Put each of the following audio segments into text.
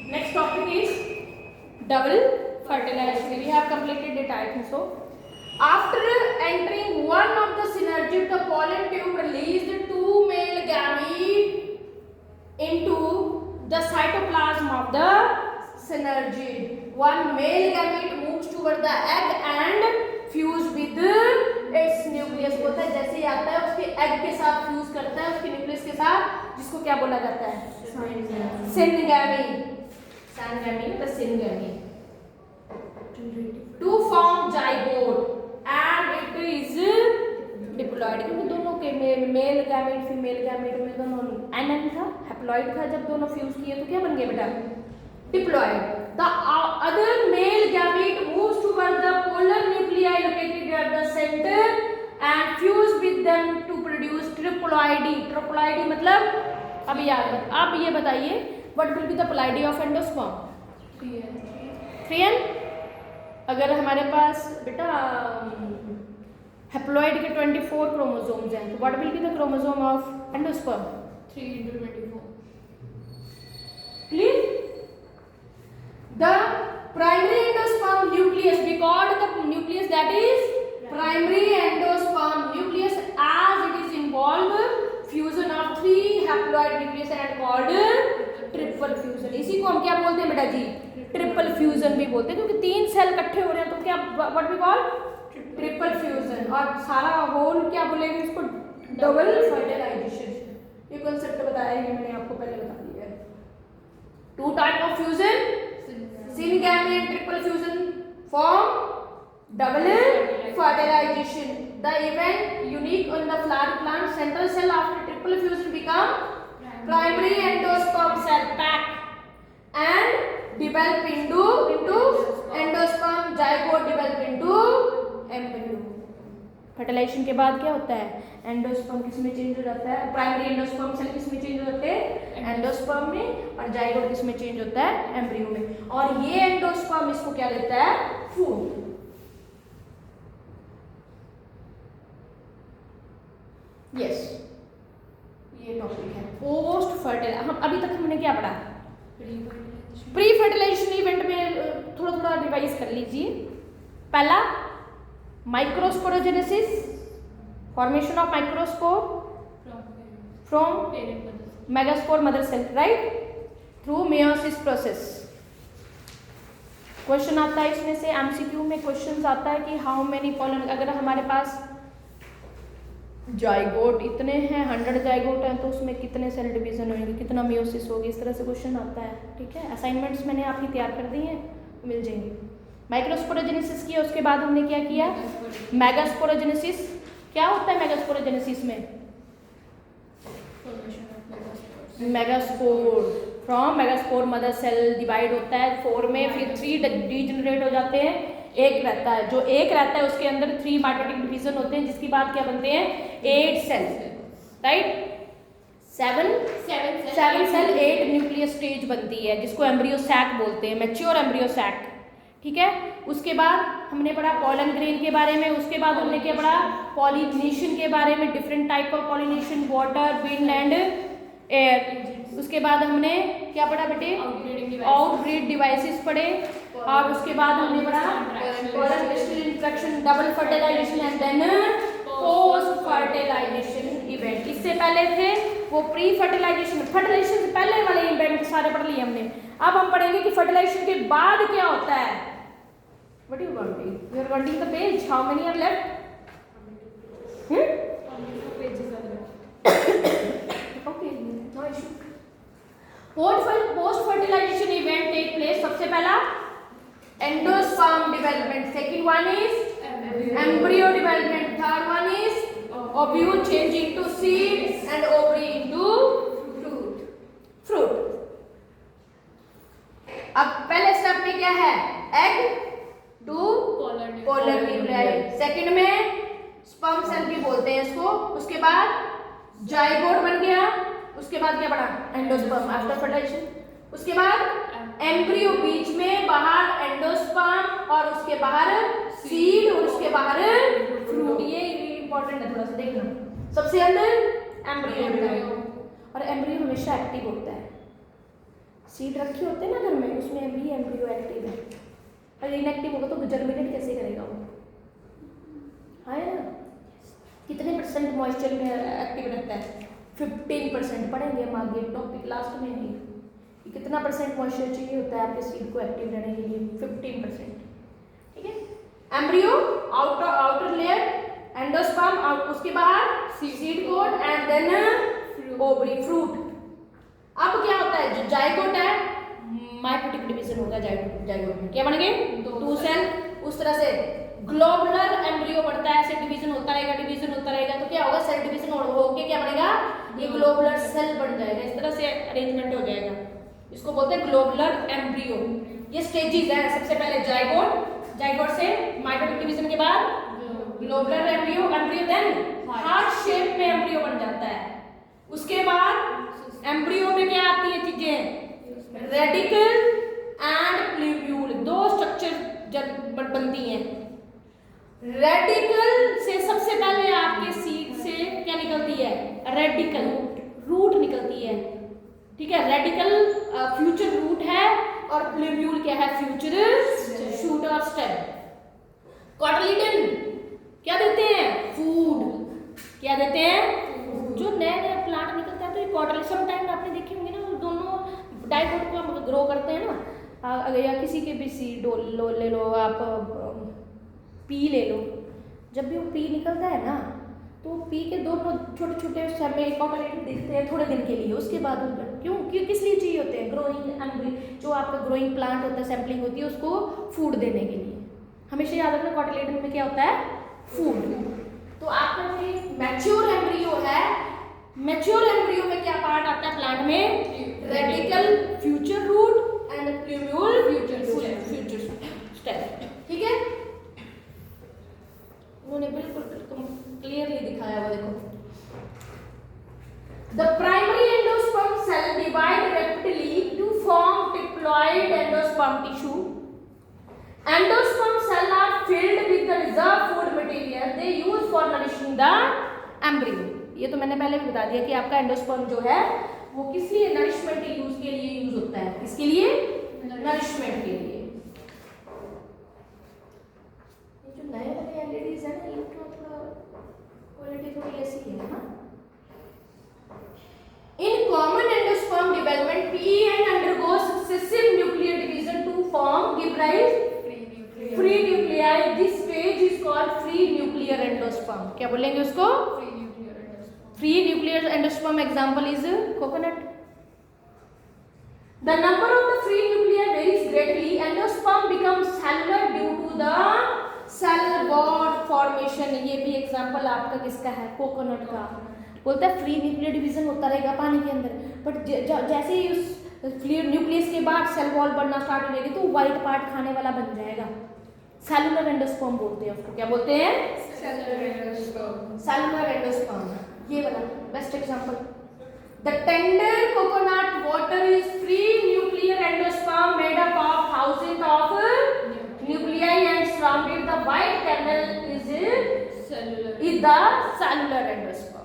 Next topic is double fertilization. We have completed it, I think so. After entering one of the synergy, the pollen tube released two male gametes into the cytoplasm of the synergy. One male gamete moves toward the egg and fuse with its nucleus. बोलता है जैसे ही आता है उसके egg के साथ fuse करता है उसके nucleus के साथ, जिसको क्या बोला जाता है? syngamy. Syngamy the syngamy. To form zygote and it is diploid, क्योंकि दोनों के मेल गैमेट फीमेल गैमेट में दोनों एन था, हैप्लॉइड था, जब दोनों फ्यूज किए तो क्या बन गए बेटा? Diploid. The other male gamete moves toward the polar nuclei located at the centre and fuse with them to produce triploidy. Triploidy मतलब अब यार आप ये बताइए what will be the polarity of endosperm? 3n. अगर हमारे पास बेटा हैप्लॉइड के 24 क्रोमोसोम्स हैं तो what will be the chromosome of endosperm? 3 into 24. Clear? The primary endosperm nucleus, we called the nucleus that is primary endosperm nucleus as it is involved fusion of 3 haploid nucleus and called triple fusion. इसी को हम क्या बोलते हैं बेटा जी? Triple fusion भी बोलते हैं, क्योंकि 3 सेल इकट्ठे हो रहे हैं तो क्या what we call? Triple fusion. और सारा होल क्या बोलेंगे इसको? Double fertilisation. ये कॉन्सेप्ट बताया है मैंने आपको पहले बता दिया है. 2 type of fusion, syngamy and triple fusion form double fertilization. The event unique on the flower plant. Central cell after triple fusion become primary endosperm cell pack and develop into endosperm zygote develop into embryo. Fertilisation के बाद क्या होता है? Endosperm किस में change हो जाता है? प्राइमरी एंडोस्पर्म सेल किस में चेंज हो जाते हैं? एंडोस्पर्म में. और जाइगोट किस में चेंज होता है? एम्ब्रियो में. और ये एंडोस्पर्म इसको क्या लेता है? फूड. यस, ये टॉपिक है पोस्ट फर्टिलाइजेशन. हम अभी तक हमने क्या पढ़ा? प्री फर्टिलाइजेशन इवेंट में थोड़ा थोड़ा रिवाइज कर लीजिए. पहला microsporogenesis, formation of microspore from megaspore mother cell, right, through meiosis process. Question आता है इसमें से एमसीक्यू में क्वेश्चन आता है कि हाउ मेनी पॉलन, अगर हमारे पास जाइगोट इतने हैं 100 जाइगोट हैं तो उसमें कितने सेल डिवीजन होंगे, कितना मेयोसिस होगी, इस तरह से क्वेश्चन आता है. ठीक है, असाइनमेंट्स मैंने आपकी तैयार कर दी हैं, मिल जाएंगे. माइक्रोस्पोरोजेनेसिस किया, उसके बाद हमने क्या किया? मेगास्पोरोजेनेसिस. क्या होता है मेगास्पोरोजेनेसिस में? Megaspore from megaspore mother cell divide होता है 4 में, फिर 3 डीजनरेट हो जाते हैं, एक रहता है. जो एक रहता है उसके अंदर 3 माइटोटिक डिवीजन होते हैं, जिसकी बात क्या बनते हैं? 8 cell, right. 7 cell 8 nucleus stage बनती है, जिसको एम्ब्रियो सैक बोलते हैं, मैच्योर एम्ब्रियो सैक. ठीक है, उसके बाद हमने पढ़ा पॉलन ग्रेन के बारे में. उसके बाद हमने क्या पढ़ा? पॉलिनेशन के बारे में, different type of pollination, water, wind and air. उसके बाद हमने क्या पढ़ा बेटे? आउटब्रीड डिवाइसेस पढ़े. और उसके बाद हमने पढ़ा pollen crystal interaction, double fertilisation and then post fertilisation event. इससे पहले थे वो प्री फर्टिलाइजेशन. फर्टिलाइजेशन से पहले वाले इवेंट सारे पढ़ लिए हमने. अब हम पढ़ेंगे कि फर्टिलाइजेशन के बाद क्या होता है. What you wanting? You are wanting the page. How many are left? Pages are left. Okay, no issue. Post fertilization event take place. सबसे पहला endosperm development. Second one is embryo development. Third one is ovule change into seed and ovary into fruit. अब पहले step में क्या है? Egg two polar nuclei. Second में sperm cell भी बोलते हैं इसको. उसके बाद जाइगोट बन गया. उसके बाद क्या पढ़ा? Endosperm after fertilisation. उसके बाद एम्ब्रियो, बीच में बाहर एंडोस्पर्म और उसके बाहर सीड और उसके बाहर फ्रूट. ये इंपॉर्टेंट है, थोड़ा सा देखना. सबसे अंदर एम्ब्रियो और एम्ब्रियो हमेशा एक्टिव होता है. सीड रखे होते हैं ना घर में, उसमें भी एम्ब्रियो एक्टिव है। अगर इनएक्टिव होगा तो जर्मिनेट कैसे करेगा वो? है ना? कितने परसेंट मॉइस्चर में एक्टिव रहता है? 15% पढ़ेंगे हम आगे टॉपिक लास्ट में ही कि कितना परसेंट मॉइस्चर चाहिए होता है आपके सीड को एक्टिव रहने के लिए। 15%। ठीक है। एम्ब्रियो आउटर लेयर, एंडोस्पर्म उसके बाद seed coat and then ovary fruit. अब क्या होता है? जो जाइगोट है, माइटोटिक डिवीजन होगा जाइगोट में। क्या बन गए? 2 सेल। उस तरह से ग्लोबुलर एम्ब्रियो बढ़ता है, ऐसे डिवीजन होता रहेगा तो क्या होगा? सेल डिवीजन होके क्या बनेगा? ये ग्लोबुलर सेल बन जाएगा। इस तरह से अरेंजमेंट हो जाएगा। इसको बोलते हैं ग्लोबुलर एम्ब्रियो। ये स्टेजेस है। सबसे पहले जाइगोट से माइटोटिक डिवीजन के बाद globular embryo then heart shape में एम्ब्रियो बन जाता है। उसके बाद एम्ब्रियो में क्या आती है चीजें? Radical and प्ल्यूब्यूल। 2 स्ट्रक्चर बनती हैं। रेडिकल से सबसे पहले आपके सीड से क्या निकलती है? रेडिकल रूट निकलती है। ठीक है। रेडिकल फ्यूचर रूट है और प्ल्यूब्यूल क्या है? फ्यूचर शूट और स्टेम। कॉटलिडन क्या देते हैं? फूड। क्या देते हैं? जो नए प्लांट निकलता है तो ये कॉटल समटाइम आपने देखे होंगे ना, दोनों डाइकोट को ग्रो करते हैं ना। अगर या किसी के भी सीड ले लो आप, पी ले लो। जब भी वो पी निकलता है ना तो पी के दोनों छोटे छोटे समय कॉटलेट दिखते हैं थोड़े दिन के लिए। उसके बाद क्यों किस लिए चाहिए होते हैं? ग्रोइंग जो आपका ग्रोइंग प्लांट होता है, सैम्पलिंग होती है, उसको फूड देने के लिए। हमेशा याद रखना कॉटलेट में क्या होता है? फूड। तो आपका जो मैच्योर एम्ब्रियो है, मैच्योर एम्ब्रियो में क्या पार्ट आता है प्लांट में? Radicle, future root and plumule, future stem. ठीक है। उन्होंने बिल्कुल क्लियरली दिखाया हुआ, देखो। The primary endosperm cell divide rapidly to form diploid endosperm tissue. Endosperm cells are filled with the reserved food material they use for nourishing the embryo. ये तो मैंने पहले भी बता दिया कि आपका एंडोस्पर्म जो है वो किस लिए? नरिशमेंट यूज के लिए यूज होता है। किसके लिए? नरिशमेंट के लिए। ये जो नए वाले एलईडीज है ना, इनका क्वालिटी थोड़ी ऐसी है ना। In common endosperm development, PEN undergoes successive nuclear division to form, give rise free nuclei. This stage is called free nuclear endosperm. क्या बोलेंगे उसको? Free nuclear endosperm example is coconut. The number of the free nuclei varies greatly. Endosperm becomes cellular due to the cell wall formation. ये भी example आपका किसका है? Coconut का। बोलता है फ्री न्यूक्लियर डिवीजन होता रहेगा पानी के अंदर, बट जैसे ही उस न्यूक्लियस के बाद सेल वॉल बनना स्टार्ट हो जाएगी तो व्हाइट पार्ट खाने वाला बन जाएगा। सेलुलर एंडोस्पर्म बोलते हैं उसको। क्या बोलते हैं? Cellular endosperm. ये वाला best example. The tender coconut water is free nuclear endosperm made up of thousand of nuclei and surrounded the white kernel is the cellular endosperm.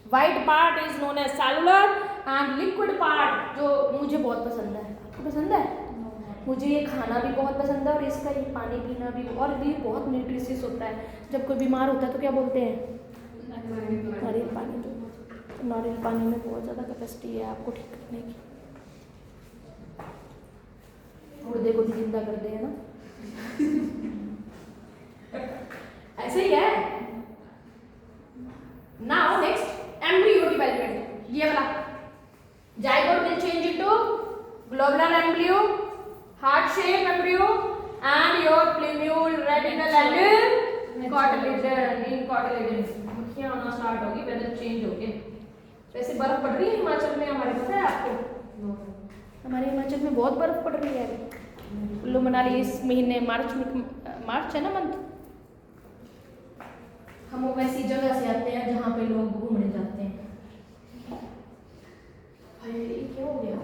White part is known as cellular and liquid part जो मुझे बहुत पसंद है। आपको पसंद है? मुझे ये खाना भी बहुत पसंद है और इसका ये पानी पीना भी, और भी बहुत न्यूट्रिशियस होता है। जब कोई बीमार होता है तो क्या बोलते हैं? नारियल पानी। तो नारियल पानी में बहुत ज़्यादा कैपेसिटी है आपको ठीक करने की। मुर्दे को भी जिंदा कर दे, है ना? ऐसे ही है। Now next embryo development. ये वाला zygote will change into globular embryo, heart shape embryo and your plumule, radicle and cotyledon. इन कॉटिलिडन मुखिया होना स्टार्ट होगी, वेदर चेंज होके। वैसे बर्फ पड़ रही है हिमाचल में हमारे, पता है आपको? हमारे हिमाचल में बहुत बर्फ पड़ रही है अभी। कुल्लू मनाली इस महीने मार्च है ना मंथ। हम वो वैसी जगह से आते हैं जहाँ पे लोग घूमने जाते हैं। क्या हो गया?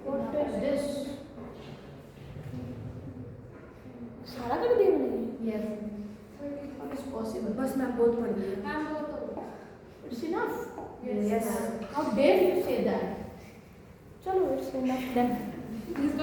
What is this? सारा कर दिया मैंने? Yes. How is possible? बस मैं बहुत पढ़ रही हूँ। It's enough. Yes. How dare you say that? enough. Done. This is